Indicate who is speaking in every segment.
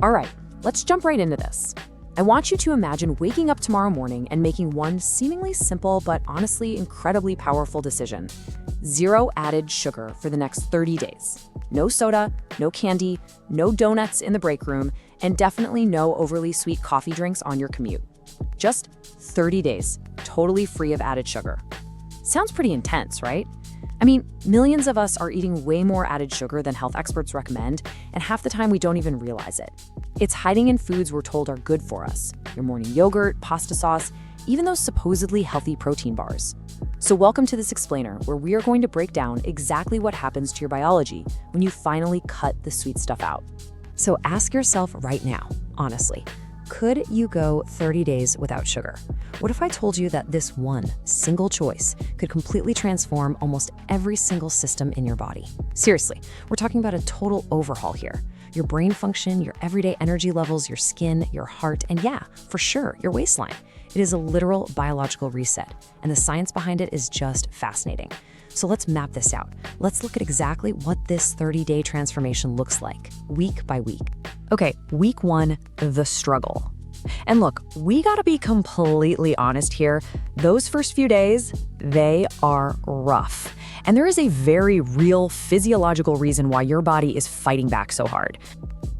Speaker 1: All right, let's jump right into this. I want you to imagine waking up tomorrow morning and making one seemingly simple but honestly incredibly powerful decision. Zero added sugar for the next 30 days. No soda, no candy, no donuts in the break room, and definitely no overly sweet coffee drinks on your commute. Just 30 days, totally free of added sugar. Sounds pretty intense, right? I mean, millions of us are eating way more added sugar than health experts recommend, and half the time we don't even realize it. It's hiding in foods we're told are good for us. Your morning yogurt, pasta sauce, even those supposedly healthy protein bars. So welcome to this explainer, where we are going to break down exactly what happens to your biology when you finally cut the sweet stuff out. So ask yourself right now, honestly, could you go 30 days without sugar? What if I told you that this one single choice could completely transform almost every single system in your body? Seriously, we're talking about a total overhaul here. Your brain function, your everyday energy levels, your skin, your heart, and yeah, for sure, your waistline. It is a literal biological reset, and the science behind it is just fascinating. So let's map this out. Let's look at exactly what this 30-day transformation looks like, week by week. Okay, week one, the struggle. And look, we gotta be completely honest here. Those first few days, they are rough. And there is a very real physiological reason why your body is fighting back so hard.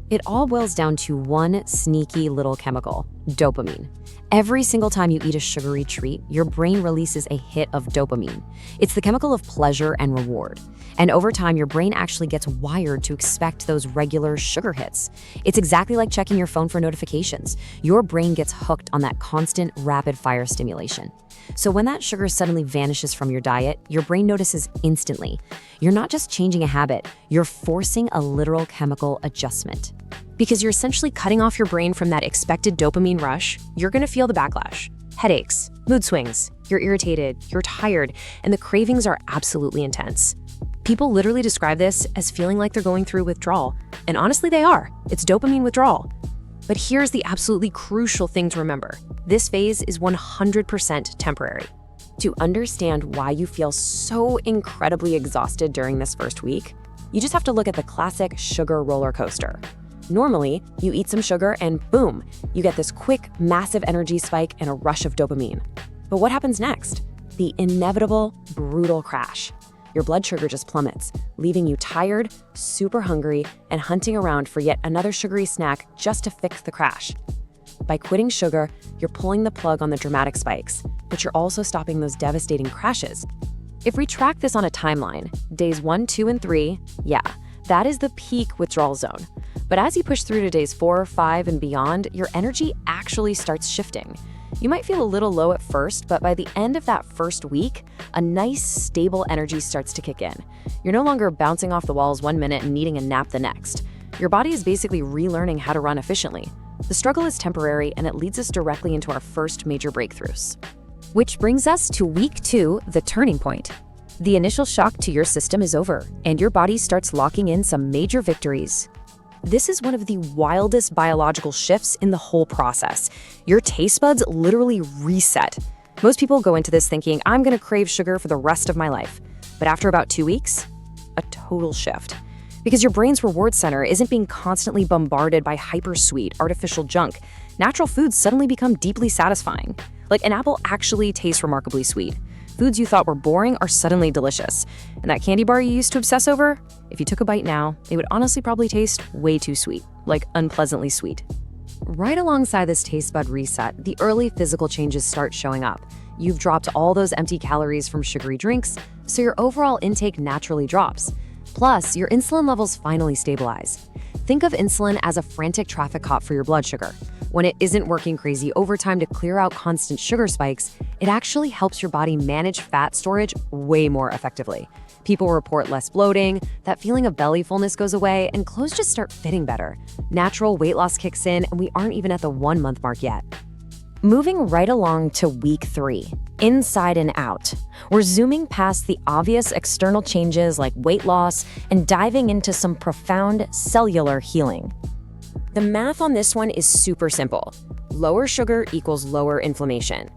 Speaker 1: It all boils down to one sneaky little chemical, dopamine. Every single time you eat a sugary treat, your brain releases a hit of dopamine. It's the chemical of pleasure and reward. And over time, your brain actually gets wired to expect those regular sugar hits. It's exactly like checking your phone for notifications. Your brain gets hooked on that constant, rapid-fire stimulation. So when that sugar suddenly vanishes from your diet, your brain notices instantly. You're not just changing a habit, you're forcing a literal chemical adjustment. Because you're essentially cutting off your brain from that expected dopamine rush, you're gonna feel the backlash. Headaches, mood swings, you're irritated, you're tired, and the cravings are absolutely intense. People literally describe this as feeling like they're going through withdrawal. And honestly, they are. It's dopamine withdrawal. But here's the absolutely crucial thing to remember. This phase is 100% temporary. To understand why you feel so incredibly exhausted during this first week, you just have to look at the classic sugar roller coaster. Normally, you eat some sugar and boom, you get this quick, massive energy spike and a rush of dopamine. But what happens next? The inevitable, brutal crash. Your blood sugar just plummets, leaving you tired, super hungry, and hunting around for yet another sugary snack just to fix the crash. By quitting sugar, you're pulling the plug on the dramatic spikes, but you're also stopping those devastating crashes. If we track this on a timeline, days 1, 2, and 3, yeah, that is the peak withdrawal zone. But as you push through to days 4, 5, and beyond, your energy actually starts shifting. You might feel a little low at first, but by the end of that first week, a nice, stable energy starts to kick in. You're no longer bouncing off the walls one minute and needing a nap the next. Your body is basically relearning how to run efficiently. The struggle is temporary, and it leads us directly into our first major breakthroughs. Which brings us to week 2, the turning point. The initial shock to your system is over, and your body starts locking in some major victories. This is one of the wildest biological shifts in the whole process. Your taste buds literally reset. Most people go into this thinking, I'm gonna crave sugar for the rest of my life. But after about 2 weeks, a total shift. Because your brain's reward center isn't being constantly bombarded by hyper-sweet, artificial junk. Natural foods suddenly become deeply satisfying. Like an apple actually tastes remarkably sweet. Foods you thought were boring are suddenly delicious. And that candy bar you used to obsess over? If you took a bite now, it would honestly probably taste way too sweet, like unpleasantly sweet. Right alongside this taste bud reset, the early physical changes start showing up. You've dropped all those empty calories from sugary drinks, so your overall intake naturally drops. Plus, your insulin levels finally stabilize. Think of insulin as a frantic traffic cop for your blood sugar. When it isn't working crazy overtime to clear out constant sugar spikes, it actually helps your body manage fat storage way more effectively. People report less bloating, that feeling of belly fullness goes away, and clothes just start fitting better. Natural weight loss kicks in, and we aren't even at the 1-month mark yet. Moving right along to week 3, inside and out. We're zooming past the obvious external changes like weight loss and diving into some profound cellular healing. The math on this one is super simple. Lower sugar equals lower inflammation.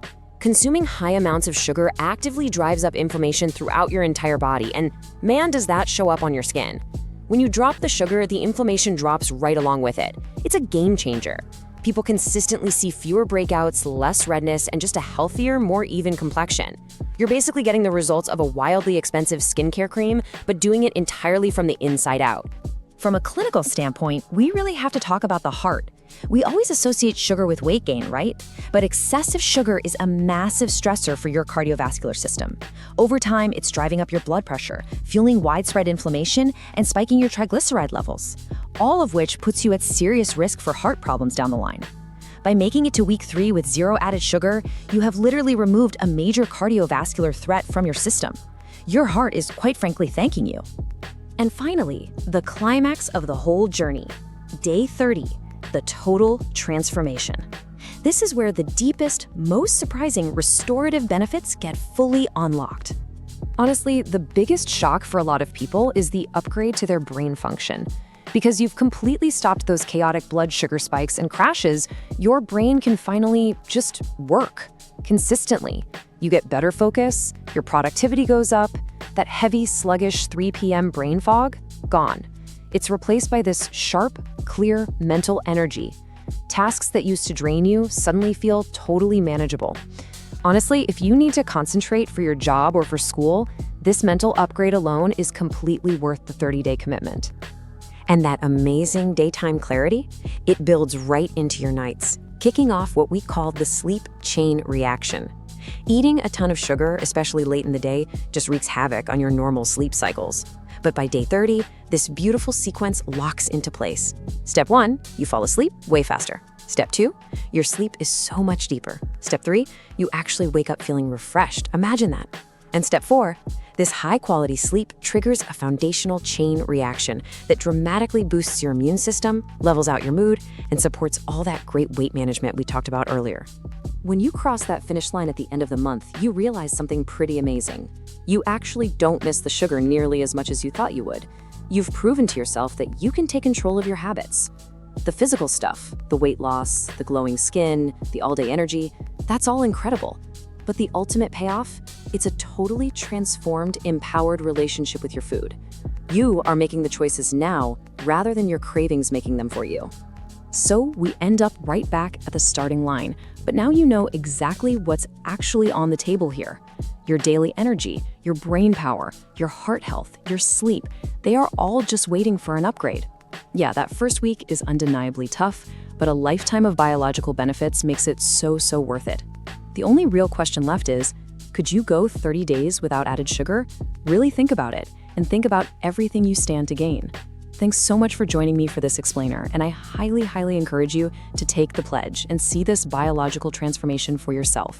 Speaker 1: Consuming high amounts of sugar actively drives up inflammation throughout your entire body, and man, does that show up on your skin. When you drop the sugar, the inflammation drops right along with it. It's a game changer. People consistently see fewer breakouts, less redness, and just a healthier, more even complexion. You're basically getting the results of a wildly expensive skincare cream, but doing it entirely from the inside out.
Speaker 2: From a clinical standpoint, we really have to talk about the heart. We always associate sugar with weight gain, right? But excessive sugar is a massive stressor for your cardiovascular system. Over time, it's driving up your blood pressure, fueling widespread inflammation, and spiking your triglyceride levels, all of which puts you at serious risk for heart problems down the line. By making it to week 3 with zero added sugar, you have literally removed a major cardiovascular threat from your system. Your heart is quite frankly thanking you. And finally, the climax of the whole journey, day 30, the total transformation. This is where the deepest, most surprising restorative benefits get fully unlocked.
Speaker 1: Honestly, the biggest shock for a lot of people is the upgrade to their brain function. Because you've completely stopped those chaotic blood sugar spikes and crashes, your brain can finally just work consistently. You get better focus, your productivity goes up, that heavy, sluggish 3 p.m. brain fog, gone. It's replaced by this sharp, clear mental energy. Tasks that used to drain you suddenly feel totally manageable. Honestly, if you need to concentrate for your job or for school, this mental upgrade alone is completely worth the 30-day commitment. And that amazing daytime clarity, it builds right into your nights, kicking off what we call the sleep chain reaction. Eating a ton of sugar, especially late in the day, just wreaks havoc on your normal sleep cycles. But by day 30, this beautiful sequence locks into place. Step 1, you fall asleep way faster. Step 2, your sleep is so much deeper. Step 3, you actually wake up feeling refreshed. Imagine that. And step 4, this high-quality sleep triggers a foundational chain reaction that dramatically boosts your immune system, levels out your mood, and supports all that great weight management we talked about earlier. When you cross that finish line at the end of the month, you realize something pretty amazing. You actually don't miss the sugar nearly as much as you thought you would. You've proven to yourself that you can take control of your habits. The physical stuff, the weight loss, the glowing skin, the all-day energy, that's all incredible. But the ultimate payoff? It's a totally transformed, empowered relationship with your food. You are making the choices now rather than your cravings making them for you. So we end up right back at the starting line, but now you know exactly what's actually on the table here. Your daily energy, your brain power, your heart health, your sleep, they are all just waiting for an upgrade. Yeah, that first week is undeniably tough, but a lifetime of biological benefits makes it so worth it. The only real question left is, could you go 30 days without added sugar? Really think about it, and think about everything you stand to gain. Thanks so much for joining me for this explainer, and I highly encourage you to take the pledge and see this biological transformation for yourself.